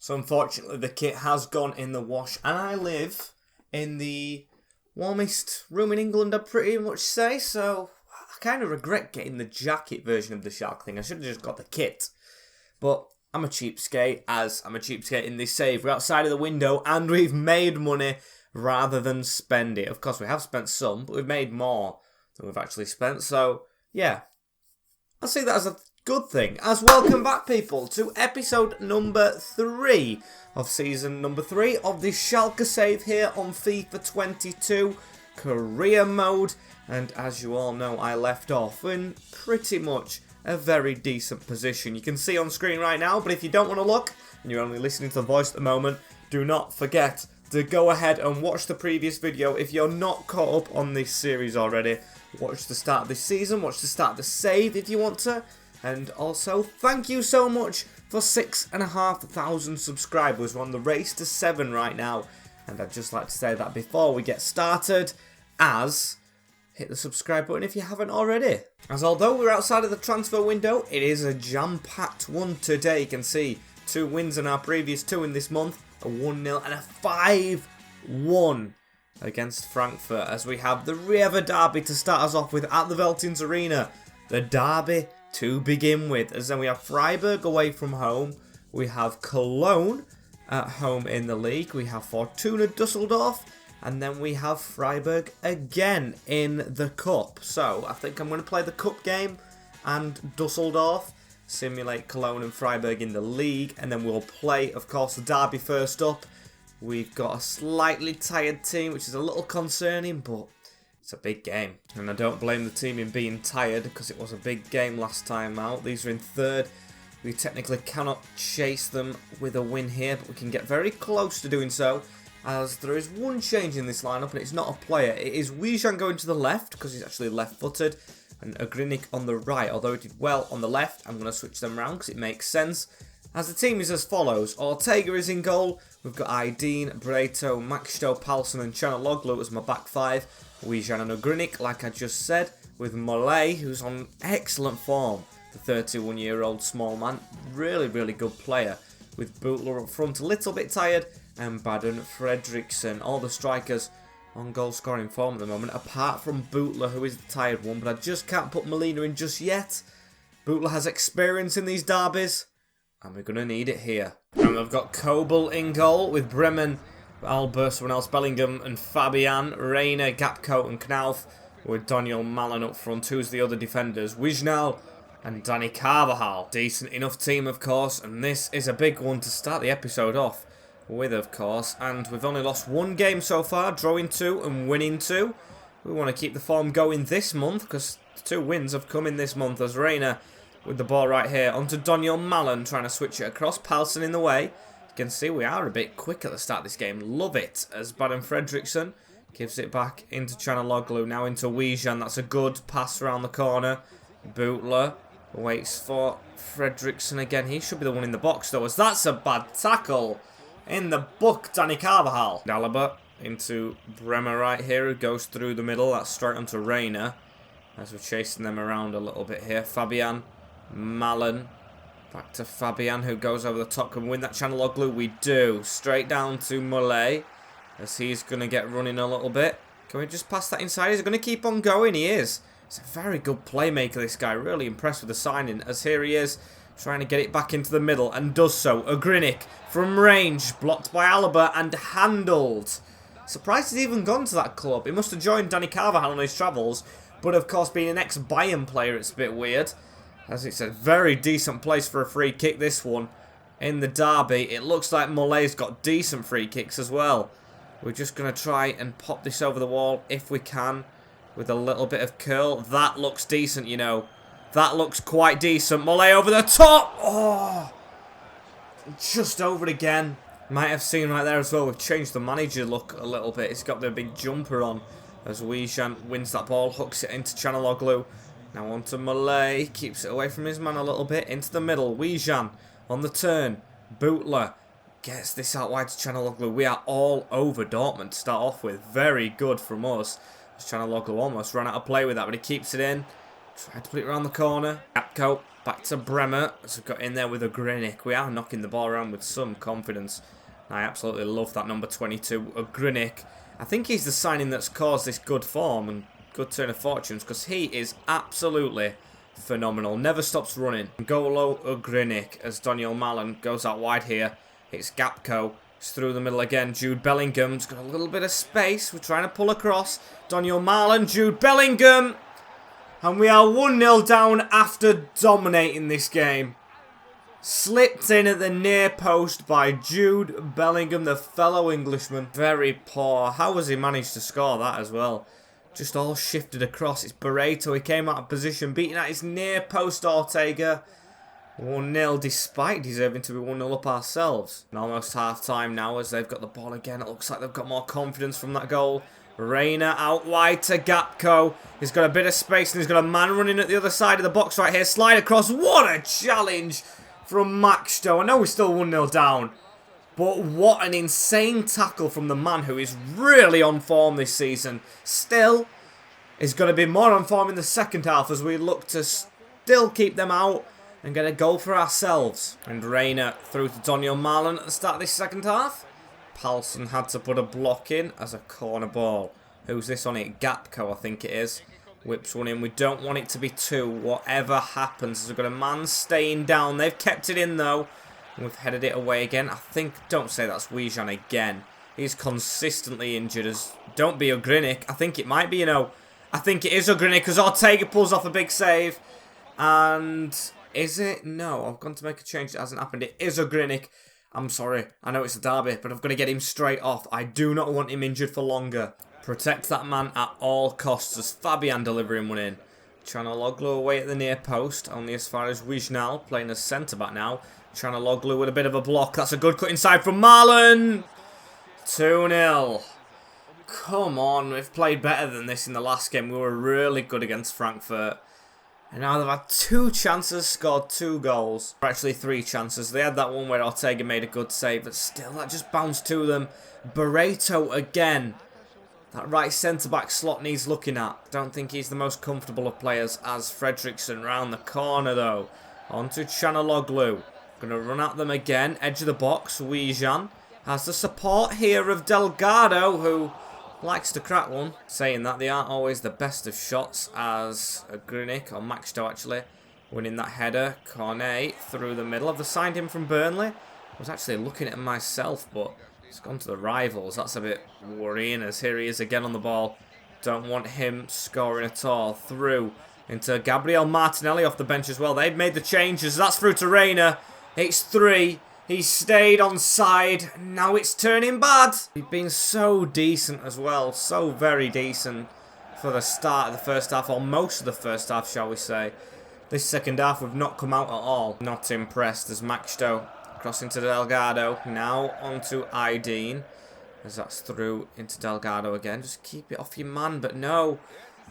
So unfortunately the kit has gone in the wash, and I live in the warmest room in England, I'd pretty much say, so I kind of regret getting the jacket version of the Schalke thing. I should have just got the kit. But I'm a cheapskate, as I'm a cheapskate in this save. We're outside of the window and we've made money rather than spend it. Of course we have spent some, but we've made more than we've actually spent, so yeah. I see that as a good thing. As welcome back, people, to episode number 3 of season number 3 of the Schalke save here on FIFA 22 career mode. And as you all know, I left off in pretty much a very decent position. You can see on screen right now, but if you don't want to look and you're only listening to the voice at the moment, do not forget to go ahead and watch the previous video. If you're not caught up on this series already, watch the start of this season, watch the start of the save if you want to. And also, thank you so much for 6,500 subscribers. We're on the race to 7 right now. And I'd just like to say that before we get started, hit the subscribe button if you haven't already. As although we're outside of the transfer window, it is a jam-packed one today. You can see 2 wins in our previous 2 in this month, a 1-0 and a 5-1 against Frankfurt, as we have the River Derby to start us off with at the Veltins Arena. The derby to begin with, as then we have Freiburg away from home, we have Cologne at home in the league, we have Fortuna Dusseldorf, and then we have Freiburg again in the cup. So I think I'm going to play the cup game and Dusseldorf, simulate Cologne and Freiburg in the league, and then we'll play, of course, the derby first up. We've got a slightly tired team, which is a little concerning, but it's a big game. And I don't blame the team in being tired, because it was a big game last time out. These are in 3rd. We technically cannot chase them with a win here, but we can get very close to doing so, as there is one change in this lineup, and it's not a player. It is Wijan going to the left, because he's actually left-footed, and Ogrinik on the right. Although he did well on the left, I'm going to switch them around, because it makes sense. As the team is as follows: Ortega is in goal. We've got Aydin, Breto, Maxto, Palsson and Chanaloglu as my back 5. Wijan and Ogrinik, like I just said, with Mollet, who's on excellent form. The 31-year-old small man, really good player. With Bootler up front, a little bit tired, and Baden, Fredriksson, all the strikers on goal scoring form at the moment, apart from Bootler, who is the tired one, but I just can't put Molina in just yet. Bootler has experience in these derbies, and we're going to need it here. And we've got Kobel in goal with Bremen, Albert, someone else, Bellingham and Fabian, Reina, Gapco and Knauf, with Daniel Malen up front. Who's the other defenders? Wijnal and Danny Carvajal. Decent enough team, of course, and this is a big one to start the episode off with, of course. And we've only lost 1 game so far, drawing 2 and winning 2. We want to keep the form going this month, because 2 wins have come in this month, as Reina with the ball right here onto Daniel Malen, trying to switch it across. Palsson in the way. You can see we are a bit quick at the start of this game. Love it, as Baden Fredriksson gives it back into Chanaloglu, now into Wijan. That's a good pass around the corner. Bootler waits for Fredriksson again. He should be the one in the box, though, as that's a bad tackle. In the book, Danny Carvajal. Dalaba into Bremer right here, who goes through the middle. That's straight onto Reina, as we're chasing them around a little bit here. Fabian, Malen, back to Fabian, who goes over the top. Can we win that Chanaloglu? We do. Straight down to Mollet, as he's going to get running a little bit. Can we just pass that inside? He's going to keep on going. He is. He's a very good playmaker, this guy. Really impressed with the signing, as here he is, trying to get it back into the middle, and does so. Ogrinik from range, blocked by Alaba and handled. Surprised he's even gone to that club. He must have joined Danny Carvajal on his travels, but of course, being an ex-Bayern player, it's a bit weird. As it's a very decent place for a free kick, this one. In the derby, it looks like Mollet's got decent free kicks as well. We're just going to try and pop this over the wall if we can, with a little bit of curl. That looks decent, you know. That looks quite decent. Mollet over the top. Oh, just over it again. Might have seen right there as well, we've changed the manager look a little bit. It's got the big jumper on, as Wijan wins that ball, hooks it into Chanaloglu. Now on to Mollet, keeps it away from his man a little bit, into the middle. Wijan on the turn. Bootler gets this out wide to Chanaloglu. We are all over Dortmund to start off with. Very good from us. Chanaloglu almost ran out of play with that, but he keeps it in. Tried to put it around the corner. Gapco. Back to Bremer. As we've got in there with a Grinic. We are knocking the ball around with some confidence. I absolutely love that number 22, a Grinic. I think he's the signing that's caused this good form and good turn of fortunes, because he is absolutely phenomenal. Never stops running. Golo Ugrinic as Daniel Malen goes out wide here. It's Gapco. It's through the middle again. Jude Bellingham's got a little bit of space. We're trying to pull across. Daniel Malen, Jude Bellingham. And we are 1-0 down after dominating this game. Slipped in at the near post by Jude Bellingham, the fellow Englishman. Very poor. How has he managed to score that as well? Just all shifted across. It's Barreto. He came out of position, beating at his near post Ortega. 1-0, despite deserving to be 1-0 up ourselves. And almost half time now as they've got the ball again. It looks like they've got more confidence from that goal. Reina out wide to Gapco. He's got a bit of space and he's got a man running at the other side of the box right here. Slide across. What a challenge from Maxto. I know we're still 1-0 down, but what an insane tackle from the man who is really on form this season. Still is going to be more on form in the second half as we look to still keep them out and get a goal for ourselves. And Reina through to Daniel Malen at the start of this second half. Palsson had to put a block in as a corner ball. Who's this on it? Gapco, I think it is. Whips one in. We don't want it to be two. Whatever happens, we've got a man staying down. They've kept it in though. And we've headed it away again. I think, don't say that's Wijan again. He's consistently injured as, don't be Ugrinic. I think it might be, you know. I think it is Ugrinic because Ortega pulls off a big save. And is it? No, I've gone to make a change. It hasn't happened. It is Ugrinic. I'm sorry. I know it's a derby, but I've got to get him straight off. I do not want him injured for longer. Protect that man at all costs as Fabian delivering one in. Chanaloglu away at the near post, only as far as Wijnal, playing as centre-back now. Chanaloglu with a bit of a block. That's a good cut inside from Marlon. 2-0. Come on, we've played better than this in the last game. We were really good against Frankfurt. And now they've had 2 chances, scored 2 goals. Or actually 3 chances. They had that one where Ortega made a good save, but still, that just bounced to them. Barreto again. That right centre-back slot needs looking at. Don't think he's the most comfortable of players as Fredriksson round the corner, though. On to Chanaloglu. Going to run at them again. Edge of the box. Wijan has the support here of Delgado, who likes to crack one. Saying that, they aren't always the best of shots, as Grinic, or Maxto actually, winning that header. Cornet through the middle. Have they signed him from Burnley? I was actually looking at him myself, but it's gone to the rivals. That's a bit worrying, as here he is again on the ball. Don't want him scoring at all. Through into Gabriel Martinelli off the bench as well. They've made the changes. That's through to Reina. It's 3. He stayed on side. Now it's turning bad. He's been so decent as well. So very decent for the start of the first half, or most of the first half, shall we say. This second half, we've not come out at all. Not impressed as Maxto crossing to Delgado. Now onto Ideen. As that's through into Delgado again. Just keep it off your man, but no.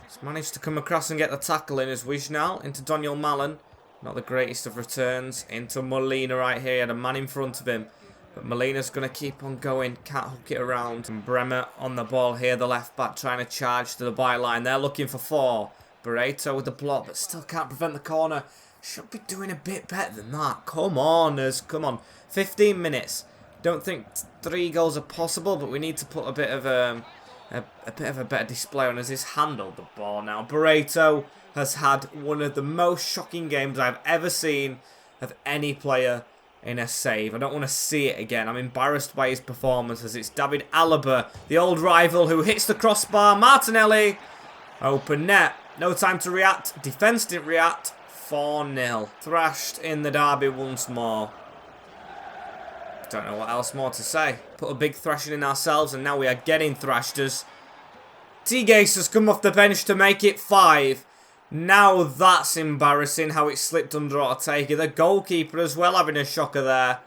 He's managed to come across and get the tackle in as Wijnal into Daniel Malen. Not the greatest of returns. Into Molina right here. He had a man in front of him. But Molina's going to keep on going. Can't hook it around. And Bremer on the ball here. The left back trying to charge to the byline. They're looking for 4. Barreto with the block, but still can't prevent the corner. Should be doing a bit better than that. Come on, come on. 15 minutes. Don't think 3 goals are possible, but we need to put a bit of a better display on as he's handled the ball now. Barreto has had one of the most shocking games I've ever seen of any player in a save. I don't want to see it again. I'm embarrassed by his performance as it's David Alaba, the old rival, who hits the crossbar. Martinelli, open net. No time to react. Defence didn't react. 4-0. Thrashed in the derby once more. Don't know what else more to say. Put a big thrashing in ourselves, and now we are getting thrashed as Tigges has come off the bench to make it 5. Now that's embarrassing how it slipped under Ortega. The goalkeeper as well having a shocker there.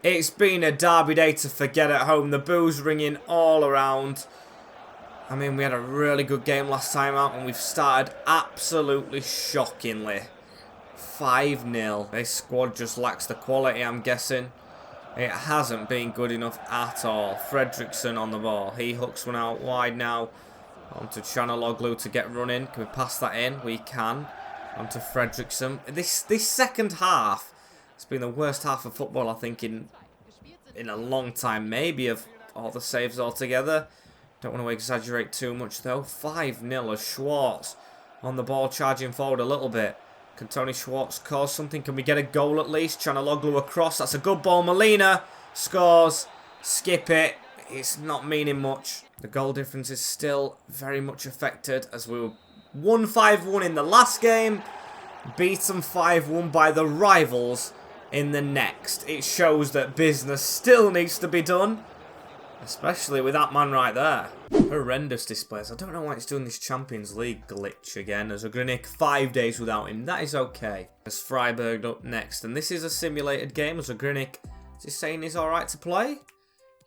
It's been a derby day to forget at home. The boos ringing all around. I mean, we had a really good game last time out and we've started absolutely shockingly. 5-0. This squad just lacks the quality, I'm guessing. It hasn't been good enough at all. Fredriksson on the ball. He hooks one out wide now. On to Chanaloglu to get running. Can we pass that in? We can. On to Fredriksson. This second half has been the worst half of football, I think, in a long time. Maybe of all the saves altogether. Don't want to exaggerate too much, though. 5-0 as Schwartz on the ball, charging forward a little bit. Can Tony Schwartz cause something? Can we get a goal at least? Chanaloglu across. That's a good ball. Molina scores. Skip it. It's not meaning much. The goal difference is still very much affected as we were 1-5-1 in the last game. Beaten 5-1 by the rivals in the next. It shows that business still needs to be done. Especially with that man right there. Horrendous displays. I don't know why it's doing this Champions League glitch again. As Grinic, 5 days without him. That is okay. As Freiburg up next. And this is a simulated game. As Grinic is saying he's alright to play.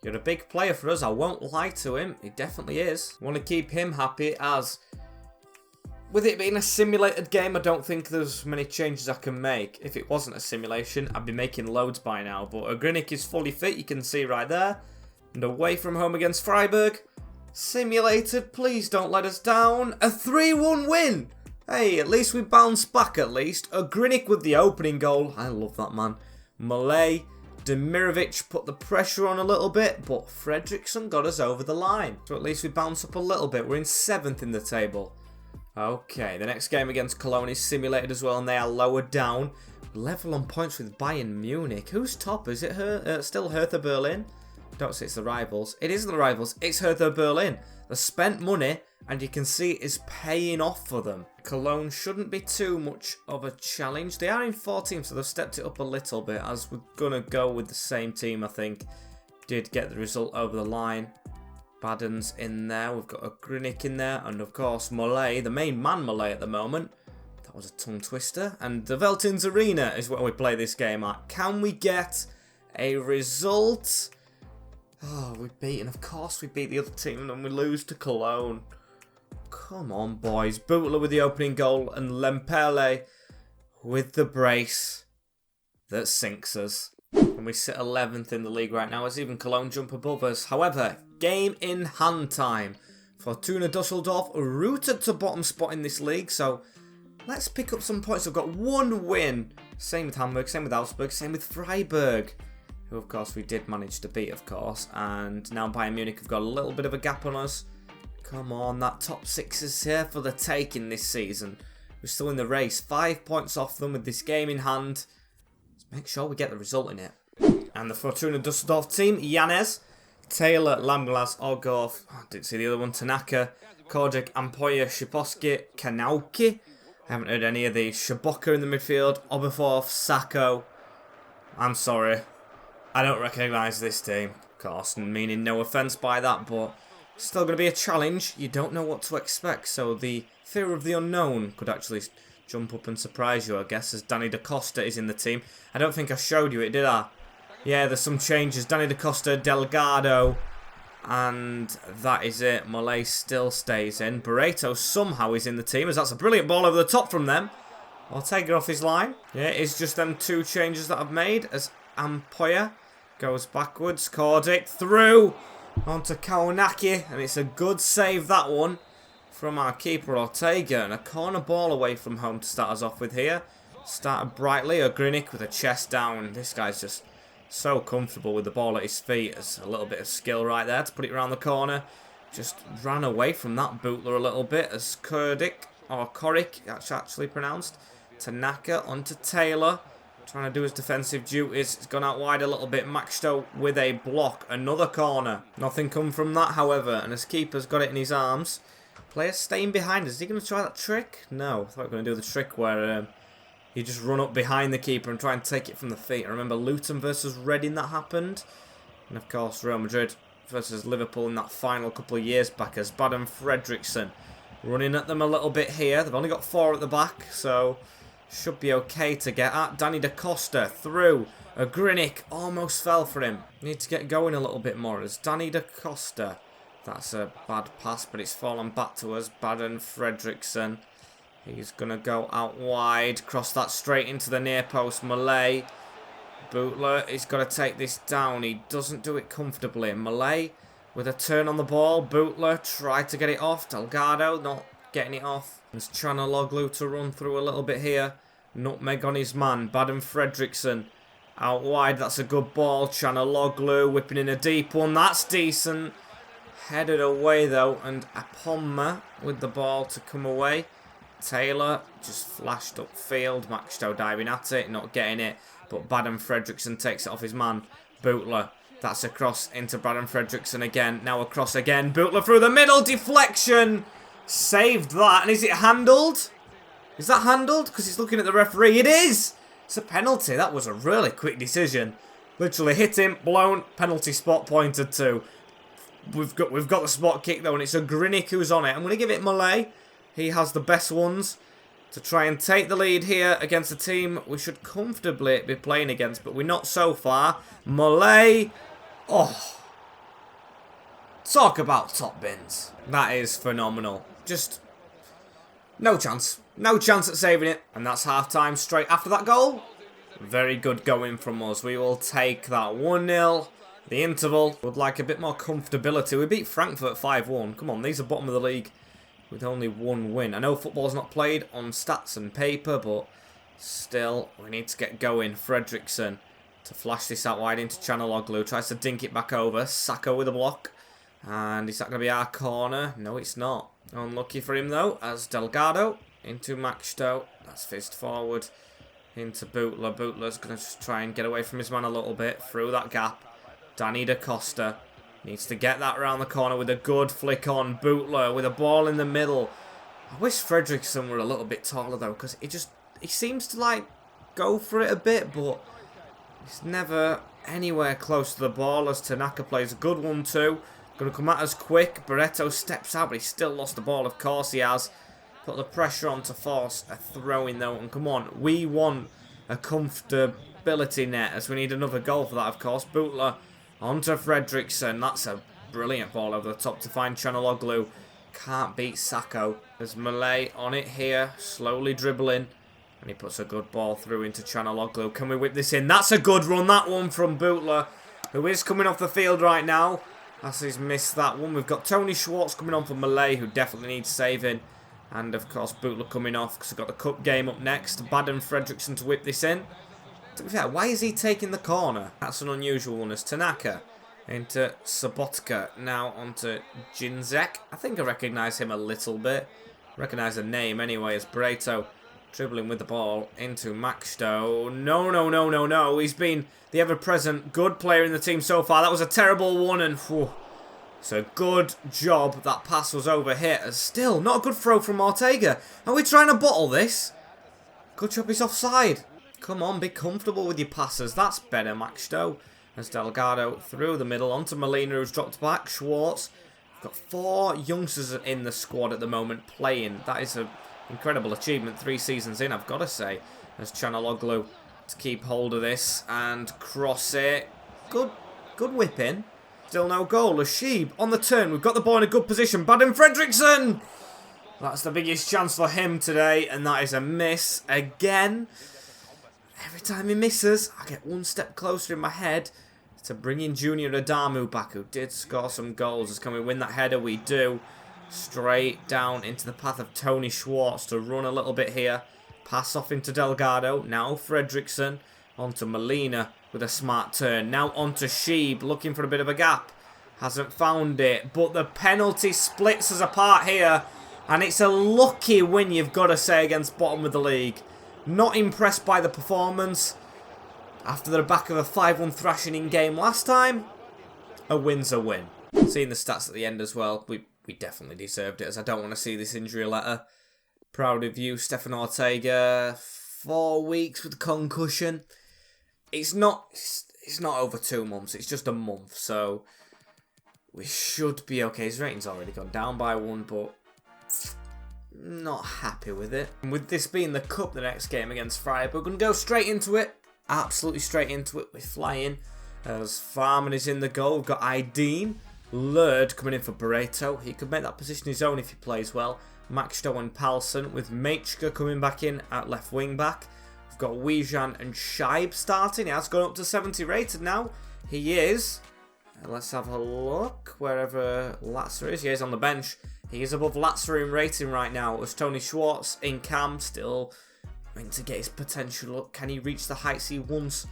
You're a big player for us. I won't lie to him. He definitely is. Want to keep him happy as... With it being a simulated game, I don't think there's many changes I can make. If it wasn't a simulation, I'd be making loads by now. But Grinic is fully fit. You can see right there. And away from home against Freiburg. Simulated, please don't let us down. A 3-1 win. Hey, at least we bounced back at least. Grinic with the opening goal. I love that man. Malay, Demirovic put the pressure on a little bit, but Fredriksson got us over the line. So at least we bounce up a little bit. We're in 7th in the table. Okay, the next game against Cologne is simulated as well, and they are lower down. Level on points with Bayern Munich. Who's top? Is it still Hertha Berlin? Don't say it's the rivals. It isn't the rivals. It's Hertha Berlin. They spent money, and you can see it is paying off for them. Cologne shouldn't be too much of a challenge. They are in 14th, so they've stepped it up a little bit, as we're going to go with the same team, I think. Did get the result over the line. Baden's in there. We've got a Grinic in there, and of course Malay, the main man Malay at the moment. That was a tongue twister. And the Veltins Arena is where we play this game at. Can we get a result? Oh, we've beaten. Of course we beat the other team and then we lose to Cologne. Come on, boys. Bootler with the opening goal and Lempele with the brace that sinks us. And we sit 11th in the league right now as even Cologne jump above us. However, game in hand time. Fortuna Dusseldorf rooted to bottom spot in this league, so let's pick up some points. We've got 1 win. Same with Hamburg, same with Augsburg, same with Freiburg, who of course we did manage to beat, of course. And now Bayern Munich have got a little bit of a gap on us. Come on, that top 6 is here for the taking this season. We're still in the race. 5 points off them with this game in hand. Let's make sure we get the result in it. And the Fortuna Dusseldorf team, Yanez, Taylor, Lamglas, Orgov, didn't see the other one, Tanaka, Kojic, Ampoya, Shiposki, Kanauki. I haven't heard any of these. Shaboka in the midfield, Oberforth, Sacco. I'm sorry. I don't recognise this team, of course, meaning no offence by that, but still going to be a challenge. You don't know what to expect, so the fear of the unknown could actually jump up and surprise you, I guess, as Danny Da Costa is in the team. I don't think I showed you it, did I? Yeah, there's some changes. Danny Da Costa, Delgado, and that is it. Malay still stays in. Barreto somehow is in the team, as that's a brilliant ball over the top from them. I'll take it off his line. Yeah, it's just them 2 changes that I've made, as Ampoya goes backwards. Kordic through onto Kaunaki, and it's a good save, that one, from our keeper Ortega, and a corner ball away from home to start us off with here. Started brightly. Grinic with a chest down. This guy's just so comfortable with the ball at his feet. There's a little bit of skill right there to put it around the corner. Just ran away from that bootler a little bit as Kurdic, or Korik, that's actually pronounced. Tanaka onto Taylor, trying to do his defensive duties. It's gone out wide a little bit. Maxto with a block. Another corner. Nothing come from that, however. And his keeper's got it in his arms. Player staying behind. Is he going to try that trick? No. I thought we were going to do the trick where you just run up behind the keeper and try and take it from the feet. I remember Luton versus Reading that happened. And of course Real Madrid versus Liverpool in that final couple of years back as Baden Fredriksson running at them a little bit here. They've only got 4 at the back, so should be okay to get at. Danny Da Costa through. Grinic almost fell for him. Need to get going a little bit more as Danny Da Costa. That's a bad pass, but it's fallen back to us. Baden Fredriksson. He's going to go out wide. Cross that straight into the near post. Malay. Bootler. He's got to take this down. He doesn't do it comfortably. Malay with a turn on the ball. Bootler tried to get it off. Delgado not getting it off. There's Chanaloglu to run through a little bit here. Nutmeg on his man. Baden Fredriksson out wide. That's a good ball. Chanaloglu whipping in a deep one. That's decent. Headed away though. And Aponma with the ball to come away. Taylor just flashed upfield. Maxtow diving at it. Not getting it. But Baden Fredriksson takes it off his man. Bootler. That's a cross into Baden Fredriksson again. Now a cross again. Bootler through the middle. Deflection. Saved that. And is it handled? Is that handled? Because he's looking at the referee. It is. It's a penalty. That was a really quick decision. Literally hit him. Blown. Penalty spot pointed to. We've got the spot kick though. And it's a Grinnick who's on it. I'm going to give it Malay. He has the best ones to try and take the lead here against a team we should comfortably be playing against. But we're not so far. Malay. Oh. Talk about top bins. That is phenomenal. Just no chance. No chance at saving it. And that's half-time straight after that goal. Very good going from us. We will take that 1-0. The interval. Would like a bit more comfortability. We beat Frankfurt 5-1. Come on, these are bottom of the league with only one win. I know football's not played on stats and paper, but still, we need to get going. Fredriksson to flash this out wide into Chanaloglu. Tries to dink it back over. Sacco with a block. And is that going to be our corner? No, it's not. Unlucky for him, though, as Delgado into Maxtow. That's fizzed forward into Bootler. Bootler's going to just try and get away from his man a little bit through that gap. Danny Da Costa needs to get that around the corner with a good flick on. Bootler with a ball in the middle. I wish Fredriksson were a little bit taller, though, because he seems to, like, go for it a bit, but he's never anywhere close to the ball as Tanaka plays a good one, too. Going to come at us quick. Barreto steps out, but he still lost the ball. Of course he has. Put the pressure on to force a throw-in, though. And come on, we want a comfortability net, as we need another goal for that, of course. Bootler onto Fredriksson. That's a brilliant ball over the top to find Chanaloglu. Can't beat Sacco. There's Malay on it here. Slowly dribbling. And he puts a good ball through into Chanaloglu. Can we whip this in? That's a good run, that one from Bootler, who is coming off the field right now. As he's missed that one. We've got Tony Schwartz coming on for Malay, who definitely needs saving. And, of course, Bootler coming off because we've got the cup game up next. Baden Fredriksson to whip this in. To be fair, why is he taking the corner? That's an unusual one. As Tanaka into Sobotka. Now onto Jinzek. I think I recognise him a little bit. Recognise the name anyway as Breto dribbling with the ball into Maxtow. No. He's been the ever-present good player in the team so far. That was a terrible one, and whew, it's a good job that pass was over here. Still, not a good throw from Ortega. Are we trying to bottle this? Good job he's offside. Come on, be comfortable with your passes. That's better, Maxtow. As Delgado through the middle onto Molina, who's dropped back. Schwartz. We've got 4 youngsters in the squad at the moment playing. That is an incredible achievement 3 seasons in, I've got to say. As Chanaloglu to keep hold of this and cross it. Good whip in. Still no goal. Ashib on the turn. We've got the ball in a good position. Baden Fredriksson! That's the biggest chance for him today, and that is a miss again. Every time he misses, I get one step closer in my head to bringing Junior Adamu back, who did score some goals. As can we win that header? We do. Straight down into the path of Tony Schwartz to run a little bit here. Pass off into Delgado. Now Fredriksson onto Molina with a smart turn. Now onto Sheeb, looking for a bit of a gap. Hasn't found it, but the penalty splits us apart here. And it's a lucky win, you've got to say, against bottom of the league. Not impressed by the performance. After the back of a 5-1 thrashing in game last time, a win's a win. Seeing the stats at the end as well, we definitely deserved it, as I don't want to see this injury letter. Proud of you, Stefan Ortega. 4 weeks with concussion. It's not over 2 months, it's just a month, so we should be okay. His rating's already gone down by 1, but not happy with it. And with this being the cup, the next game against Freiburg, we're going to go straight into it. Absolutely straight into it. We're flying. As Farman is in the goal, we've got Aydin. Lurd coming in for Barreto. He could make that position his own if he plays well. Maxtow and Palsson, with Machka coming back in at left wing back. We've got Wijan and Scheib starting. He has gone up to 70 rated now. He is. Let's have a look wherever Latzer is. Yeah, he's on the bench. He is above Latzer in rating right now. As Tony Schwartz in cam, still going to get his potential up. Can he reach the heights he once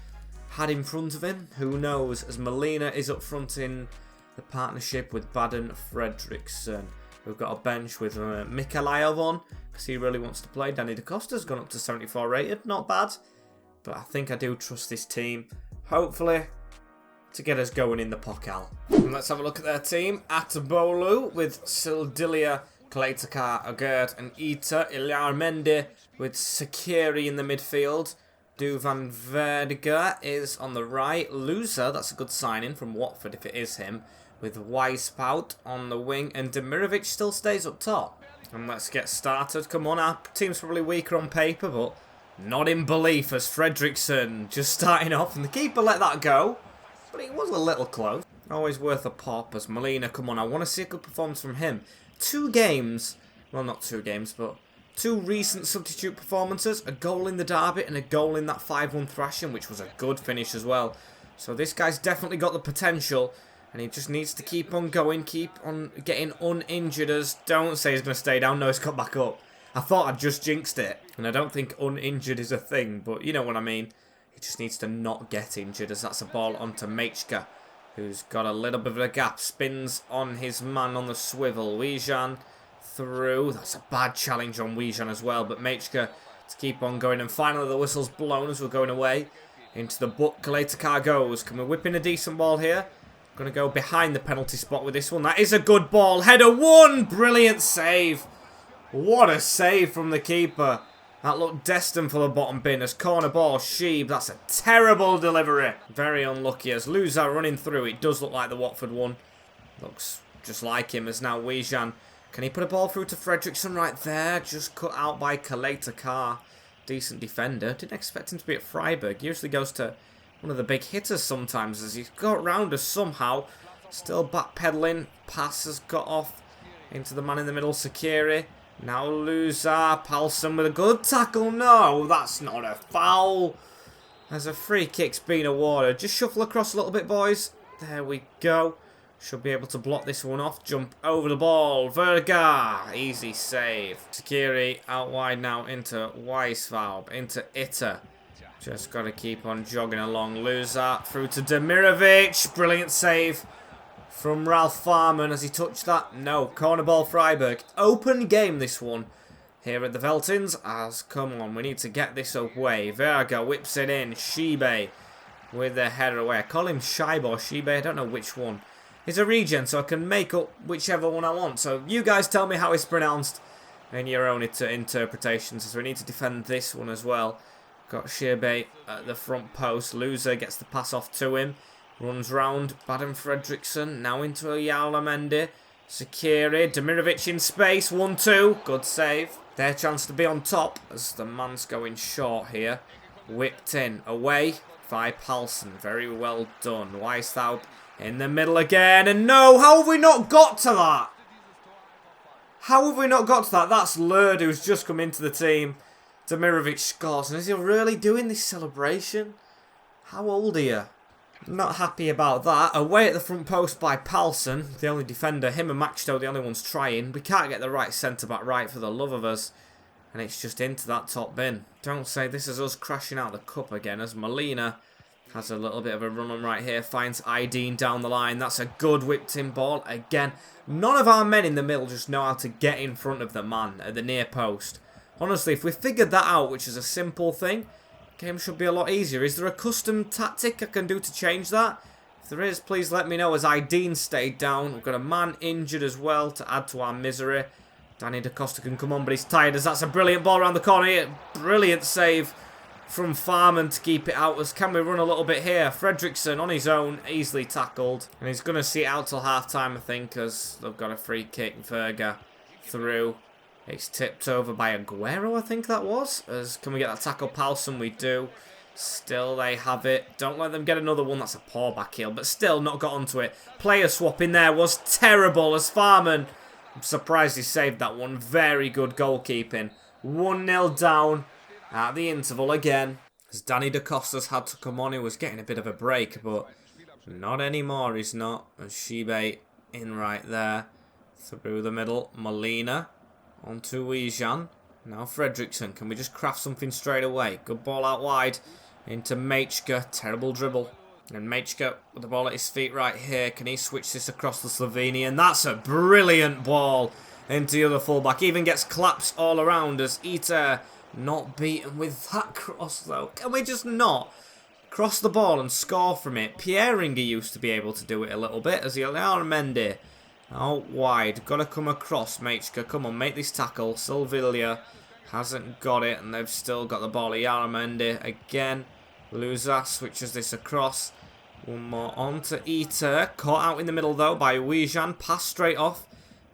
had in front of him? Who knows? As Molina is up front in the partnership with Baden Fredriksson. We've got a bench with Mikhailov on, because he really wants to play. Danny DaCosta's gone up to 74 rated. Not bad. But I think I do trust this team. Hopefully, to get us going in the Pokal. And let's have a look at their team. Atabolu with Sildilia, Kaletakar, Agert and Ita. Ilyar Mende with Sakiri in the midfield. Duvan Verdiger is on the right. Loser, that's a good signing from Watford if it is him. With Weispout on the wing. And Demirovic still stays up top. And let's get started. Come on, our team's probably weaker on paper, but not in belief as Fredriksson just starting off. And the keeper let that go. But it was a little close. Always worth a pop as Molina. Come on, I want to see a good performance from him. 2 games. Well, not 2 games, but 2 recent substitute performances. A goal in the derby and a goal in that 5-1 thrashing, which was a good finish as well. So this guy's definitely got the potential. And he just needs to keep on going, keep on getting uninjured. As don't say he's going to stay down. No, he's got back up. I thought I'd just jinxed it. And I don't think uninjured is a thing, but you know what I mean. He just needs to not get injured, as that's a ball onto Mechka, who's got a little bit of a gap. Spins on his man on the swivel. Wijan through. That's a bad challenge on Wijan as well, but Mechka to keep on going. And finally the whistle's blown as we're going away into the book. Kaletakar goes. Can we whip in a decent ball here? Going to go behind the penalty spot with this one. That is a good ball. Header 1. Brilliant save. What a save from the keeper. That looked destined for the bottom bin as corner ball. Sheeb. That's a terrible delivery. Very unlucky as Luzar running through. It does look like the Watford one. Looks just like him as now Wijan. Can he put a ball through to Fredriksson right there? Just cut out by Kaletakar. Decent defender. Didn't expect him to be at Freiburg. Usually goes to one of the big hitters sometimes as he's got round us somehow. Still backpedaling. Pass has got off into the man in the middle, Sakiri. Now Luzar. Palsson with a good tackle. No, that's not a foul. As a free kick's been awarded. Just shuffle across a little bit, boys. There we go. Should be able to block this one off. Jump over the ball. Verga. Easy save. Sakiri out wide now into Weisvalb. Into Itter. Just got to keep on jogging along. Luzar through to Demirovic. Brilliant save from Ralph Farman. Has he touched that? No. Corner ball Freiburg. Open game this one here at the Veltins. As come on, we need to get this away. Verga whips it in. Shibe with the header away. I call him Shibe or Shibe. I don't know which one. It's a regen, so I can make up whichever one I want. So you guys tell me how it's pronounced in your own interpretations. So we need to defend this one as well. Got Shibe at the front post. Loser gets the pass off to him. Runs round. Baden Fredriksson. Now into a Yalamende. Sakiri. Demirovic in space. 1-2. Good save. Their chance to be on top as the man's going short here. Whipped in. Away by Palsson. Very well done. Weisthaup in the middle again. And no! How have we not got to that? How have we not got to that? That's Lurd who's just come into the team. Demirovic scores. And is he really doing this celebration? How old are you? Not happy about that. Away at the front post by Palsson, the only defender. Him and Machto, the only ones trying. We can't get the right centre-back right for the love of us. And it's just into that top bin. Don't say this is us crashing out the cup again as Molina has a little bit of a run on right here. Finds Ideen down the line. That's a good whipped-in ball. Again, none of our men in the middle just know how to get in front of the man at the near post. Honestly, if we figured that out, which is a simple thing, game should be a lot easier. Is there a custom tactic I can do to change that? If there is, please let me know as Ideen stayed down. We've got a man injured as well to add to our misery. Danny DaCosta can come on, but he's tired as that's a brilliant ball around the corner here. Brilliant save from Farman to keep it out. As can we run a little bit here? Fredriksson on his own, easily tackled. And he's going to see it out till half-time, I think, as they've got a free kick. Verga through. It's tipped over by Aguero, I think that was. As can we get that tackle, Palsson? We do. Still, they have it. Don't let them get another one. That's a poor back heel, but still not got onto it. Player swap in there was terrible as Farman. I'm surprised he saved that one. Very good goalkeeping. 1-0 down at the interval again. As Danny DaCosta's had to come on. He was getting a bit of a break, but Not anymore, he's not. And Shibe in right there. Through the middle. Molina. Onto Wijan. Now Fredriksson. Can we just craft something straight away? Good ball out wide. Into Machka. Terrible dribble. And Machka with the ball at his feet right here. Can he switch this across the Slovenian? That's a brilliant ball into the other fullback. Even gets claps all around as Ita not beaten with that cross though. Can we just not cross the ball and score from it? Pierringer used to be able to do it a little bit as he Mendy. Out wide. Got to come across Machka. Come on, make this tackle. Silvilla hasn't got it and they've still got the ball. Mendy again. Luza switches this across. One more on to Ita. Caught out in the middle though by Wijan. Pass straight off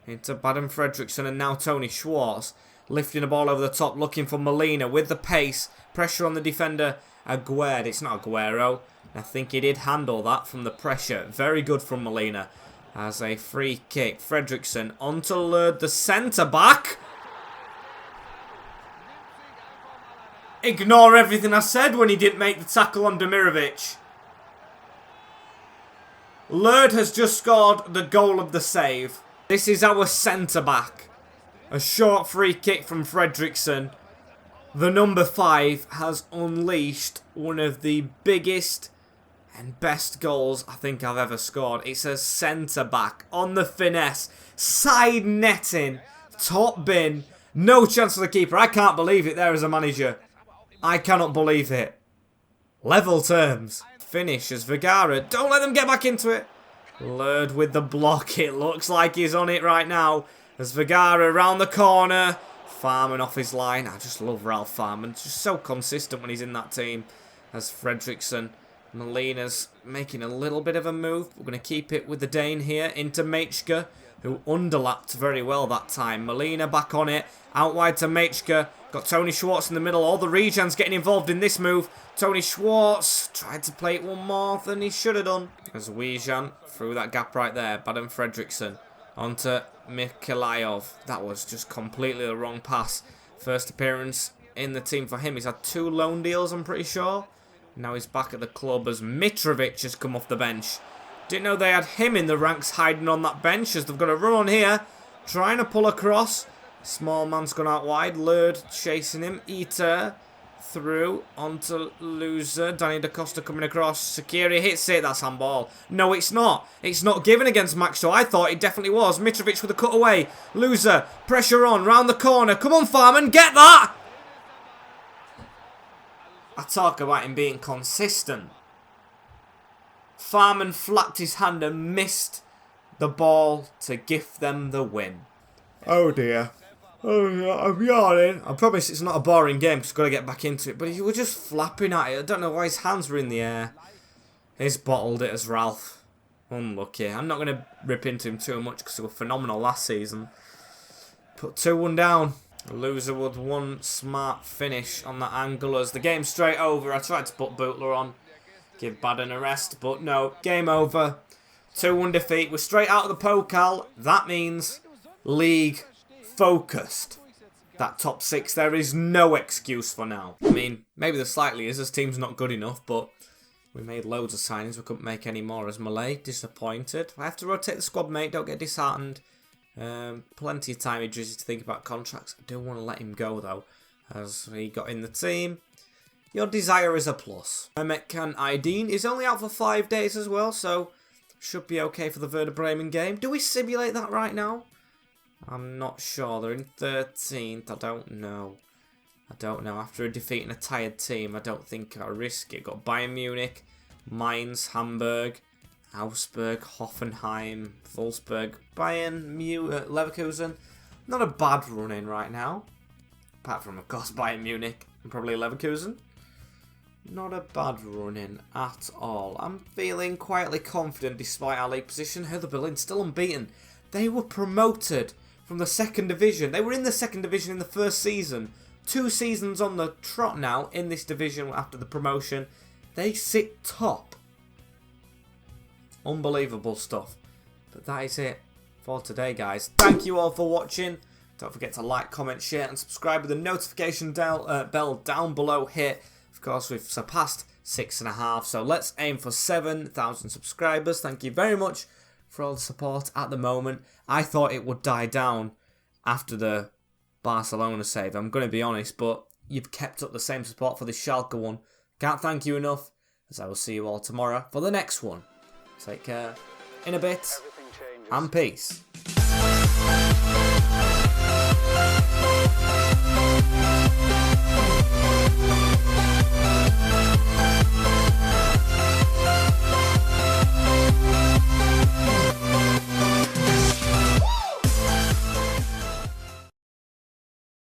into Baden Fredriksson and now Tony Schwartz. Lifting the ball over the top looking for Molina with the pace. Pressure on the defender Aguero. It's not Aguero. I think he did handle that from the pressure. Very good from Molina. As a free kick. Fredriksson onto Lurd, the centre back. Ignore everything I said when he didn't make the tackle on Demirovic. Lurd has just scored the goal of the save. This is our centre-back. A short free kick from Fredriksson. The number 5 has unleashed one of the biggest and best goals I think I've ever scored. It's a centre-back on the finesse. Side netting. Top bin. No chance for the keeper. I can't believe it there as a manager. I cannot believe it. Level terms. Finish as Vergara. Don't let them get back into it. Lurd with the block. It looks like he's on it right now. As Vergara around the corner. Farman off his line. I just love Ralph Farman. Just so consistent when he's in that team. As Fredriksson. Molina's making a little bit of a move. We're going to keep it with the Dane here. Into Machka, who underlapped very well that time. Molina back on it. Out wide to Machka. Got Tony Schwartz in the middle. All the Regens getting involved in this move. Tony Schwartz tried to play it one more than he should have done. As Wijan through that gap right there. Baden Fredriksson onto Mikhailov. That was just completely the wrong pass. First appearance in the team for him. He's had 2 loan deals, I'm pretty sure. Now he's back at the club as Mitrovic has come off the bench. Didn't know they had him in the ranks hiding on that bench as they've got a run on here. Trying to pull across. Small man's gone out wide. Lurd chasing him. Ita through onto loser. Danny Da Costa coming across. Sakiri hits it. That's handball. No, it's not. It's not given against Max Shaw. I thought it definitely was. Mitrovic with a cutaway. Loser. Pressure on. Round the corner. Come on, Farman. Get that! I talk about him being consistent. Farman flapped his hand and missed the ball to give them the win. Oh dear. Oh, I'm yawning. I promise it's not a boring game because I've got to get back into it. But he was just flapping at it. I don't know why his hands were in the air. He's bottled it as Ralph. Unlucky. I'm not going to rip into him too much because he was phenomenal last season. Put 2-1 down. Loser with one smart finish on that angle as the game's straight over. I tried to put Bootler on. Give Baden a rest. But no. Game over. 2-1 defeat. We're straight out of the Pokal. That means league focused. That top 6, there is no excuse for now. I mean, maybe there slightly is, as team's not good enough, but we made loads of signings. We couldn't make any more as Malay. Disappointed. I have to rotate the squad, mate. Don't get disheartened. Plenty of time Idris to think about contracts. I do want to let him go, though, as he got in the team. Your desire is a plus. Mehmet Can Aydin is only out for 5 days as well, so should be okay for the Werder Bremen game. Do we simulate that right now? I'm not sure. They're in 13th. I don't know. After defeating a tired team, I don't think I'll risk it. Got Bayern Munich, Mainz, Hamburg, Augsburg, Hoffenheim, Wolfsburg, Bayern, Leverkusen. Not a bad run in right now. Apart from, of course, Bayern Munich and probably Leverkusen. Not a bad run in at all. I'm feeling quietly confident despite our league position. Hertha Berlin still unbeaten. They were promoted from the 2nd division. They were in the 2nd division in the first season. 2 seasons on the trot now in this division after the promotion. They sit top. Unbelievable stuff. But that is it for today, guys. Thank you all for watching. Don't forget to like, comment, share and subscribe with the notification bell down below here. Of course, we've surpassed 6.5. So let's aim for 7,000 subscribers. Thank you very much for all the support at the moment. I thought it would die down after the Barcelona save, I'm going to be honest, but you've kept up the same support for the Schalke one. Can't thank you enough, as I will see you all tomorrow for the next one. Take care, in a bit, and peace.